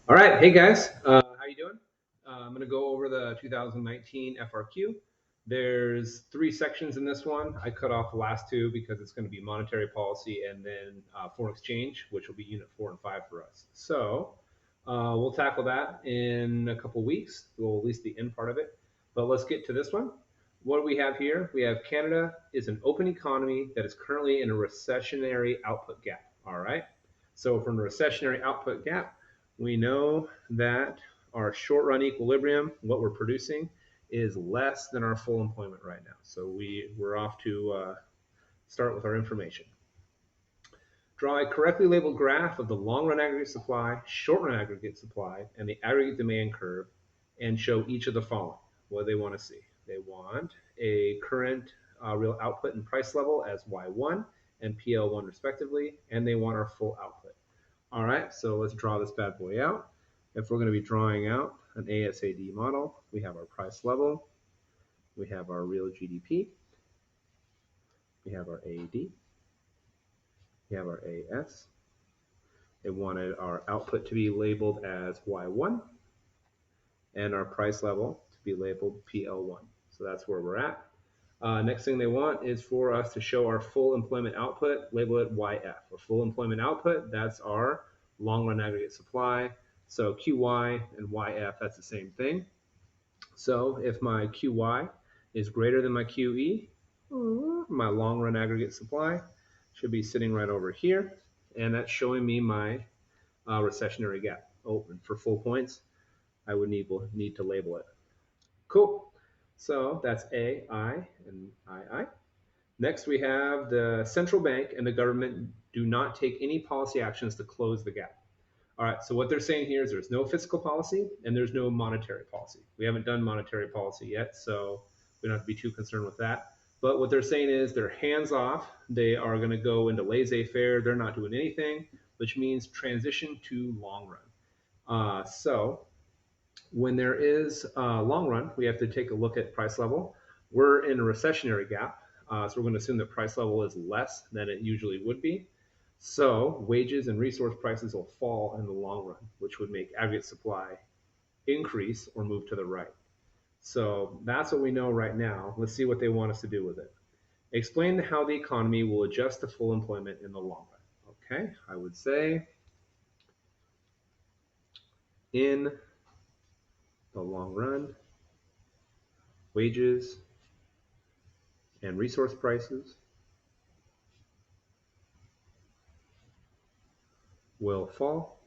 All right, hey guys, how you doing? I'm going to go over the 2019 FRQ. There's three sections in this one. I cut off the last two because it's going to be monetary policy and then foreign exchange, which will be unit 4 and 5 for us. So we'll tackle that in a couple weeks. Well, at least the end part of it. But let's get to this one. What do we have here? We have Canada is an open economy that is currently in a recessionary output gap. All right. So from a recessionary output gap, we know that our short run equilibrium, what we're producing, is less than our full employment right now. So we're off to start with our information. Draw a correctly labeled graph of the long run aggregate supply, short run aggregate supply, and the aggregate demand curve, and show each of the following. What do they want to see? They want a current real output and price level as Y1 and PL1 respectively, and they want our full output. All right, so let's draw this bad boy out. If we're going to be drawing out an ASAD model, we have our price level, we have our real GDP, we have our AD, we have our AS. They wanted our output to be labeled as Y1 and our price level to be labeled PL1. So that's where we're at. Next thing they want is for us to show our full employment output, label it YF. Our full employment output, that's our long run aggregate supply. So QY and YF, that's the same thing. So if my QY is greater than my QE, my long run aggregate supply should be sitting right over here. And that's showing me my recessionary gap. Oh, and for full points, I would need to label it. Cool. So that's A, I, and II. Next, we have the central bank and the government do not take any policy actions to close the gap. All right, so what they're saying here is there's no fiscal policy and there's no monetary policy. We haven't done monetary policy yet, so we don't have to be too concerned with that. But what they're saying is they're hands off. They are going to go into laissez-faire. They're not doing anything, which means transition to long run. So when there is long run, we have to take a look at price level. We're in a recessionary gap, so we're going to assume that price level is less than it usually would be. So wages and resource prices will fall in the long run, which would make aggregate supply increase or move to the right. So that's what we know right now. Let's see what they want us to do with it. Explain how the economy will adjust to full employment in the long run. Okay, I would say in the long run, wages and resource prices will fall,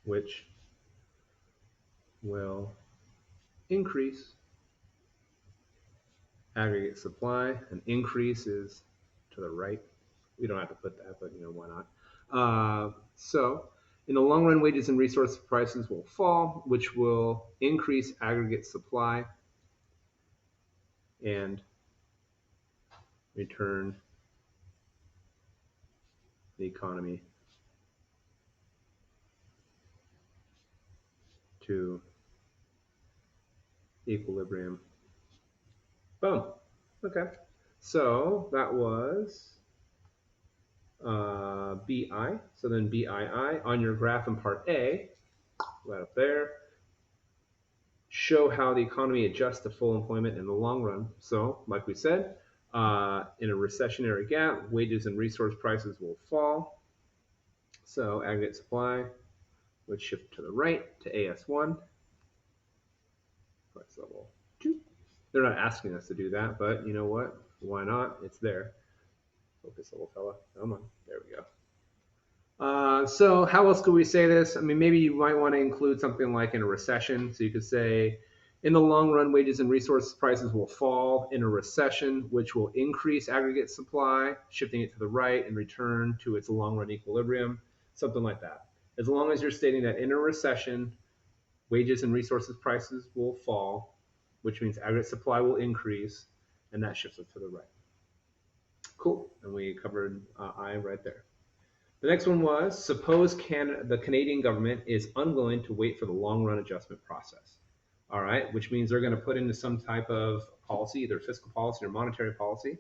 which will increase aggregate supply. An increase is to the right. We don't have to put that, but why not? So in the long run, wages and resource prices will fall, which will increase aggregate supply and return the economy to equilibrium. Boom. Okay. So that was BI. So then BII on your graph in part A, right up there, show how the economy adjusts to full employment in the long run. So like we said, in a recessionary gap, wages and resource prices will fall. So aggregate supply would shift to the right to AS1, price level 2. They're not asking us to do that, but you know what? Why not? It's there. Focus, little fella. Come on. There we go. So how else could we say this? I mean, maybe you might want to include something like in a recession. So you could say, in the long run, wages and resource prices will fall in a recession, which will increase aggregate supply, shifting it to the right and return to its long run equilibrium, something like that. As long as you're stating that in a recession, wages and resources prices will fall, which means aggregate supply will increase, and that shifts it to the right. Cool, and we covered I right there. The next one was, suppose the Canadian government is unwilling to wait for the long run adjustment process. All right, which means they're going to put into some type of policy, either fiscal policy or monetary policy.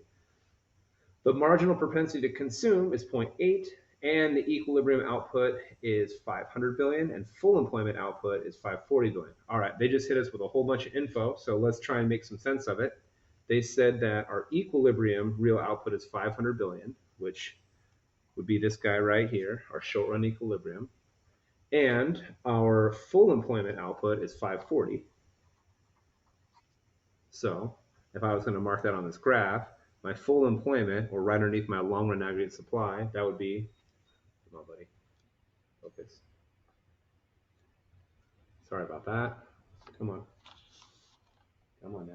The marginal propensity to consume is 0.8, And the equilibrium output is 500 billion and full employment output is 540 billion. All right, they just hit us with a whole bunch of info, so let's try and make some sense of it. They said that our equilibrium real output is 500 billion, which would be this guy right here, our short run equilibrium. And our full employment output is 540. So if I was going to mark that on this graph, my full employment, or right underneath my long run aggregate supply, that would be, come on, buddy, focus. Sorry about that. Come on. Come on now.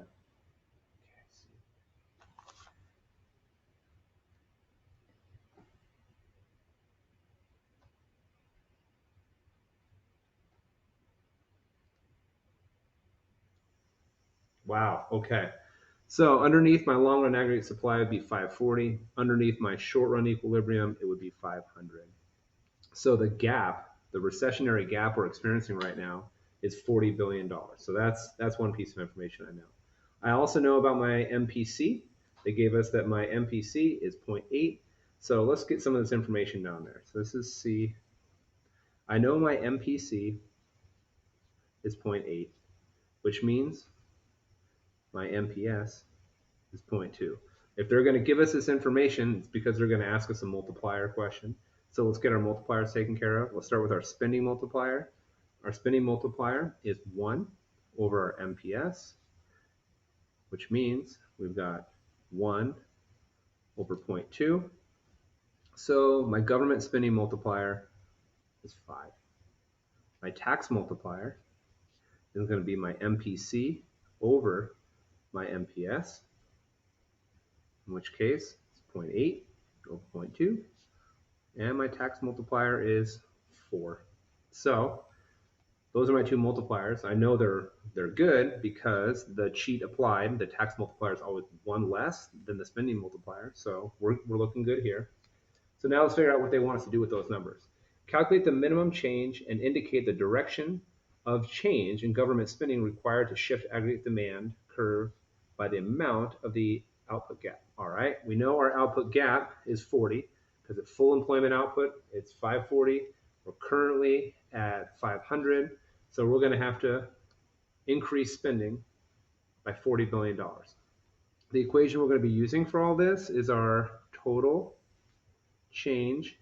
Wow. Okay. So underneath my long run aggregate supply would be 540. Underneath my short run equilibrium, it would be 500. So the gap, the recessionary gap we're experiencing right now, is $40 billion. So that's one piece of information I know. I also know about my MPC. They gave us that my MPC is 0.8. So let's get some of this information down there. So this is C. I know my MPC is 0.8, which means my MPS is 0.2. If they're going to give us this information, it's because they're going to ask us a multiplier question. So let's get our multipliers taken care of. Let's start with our spending multiplier. Our spending multiplier is 1 over our MPS, which means we've got 1 over 0.2. So my government spending multiplier is 5. My tax multiplier is going to be my MPC over my MPS, in which case it's 0.8 over 0.2. And my tax multiplier is 4. So those are my two multipliers. I know they're good because the cheat applied, the tax multiplier is always 1 less than the spending multiplier. So we're looking good here. So now let's figure out what they want us to do with those numbers. Calculate the minimum change and indicate the direction of change in government spending required to shift aggregate demand curve by the amount of the output gap. All right, we know our output gap is 40 because at full employment output, it's 540. We're currently at 500. So we're going to have to increase spending by $40 billion. The equation we're going to be using for all this is our total change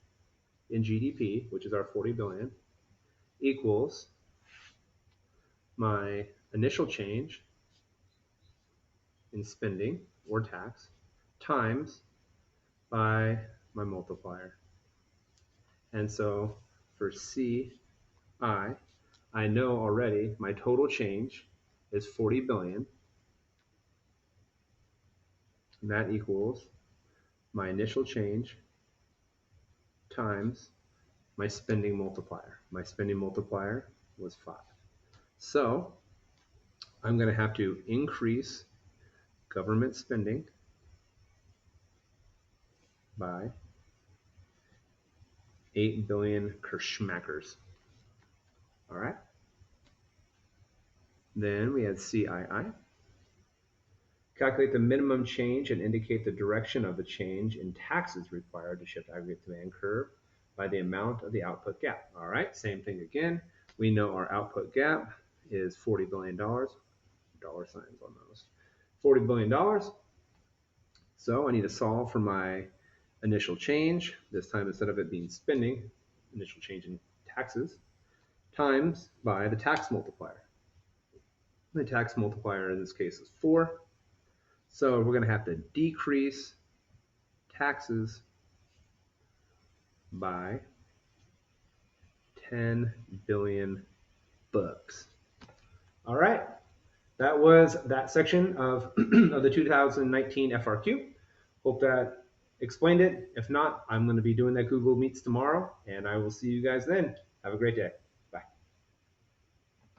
in GDP, which is our 40 billion, equals my initial change in spending or tax times by my multiplier. And so for CI, I know already my total change is 40 billion. And that equals my initial change times my spending multiplier. My spending multiplier was 5. So I'm going to have to increase government spending by 8 billion Kerschmackers. All right. Then we had CII. Calculate the minimum change and indicate the direction of the change in taxes required to shift aggregate demand curve by the amount of the output gap. All right, same thing again. We know our output gap is $40 billion. Dollar signs on those. $40 billion. So I need to solve for my initial change. This time, instead of it being spending, initial change in taxes, times by the tax multiplier. The tax multiplier in this case is 4. So we're going to have to decrease taxes by 10 billion bucks. All right, that was that section of, of the 2019 FRQ. Hope that explained it. If not, I'm going to be doing that Google Meets tomorrow, and I will see you guys then. Have a great day.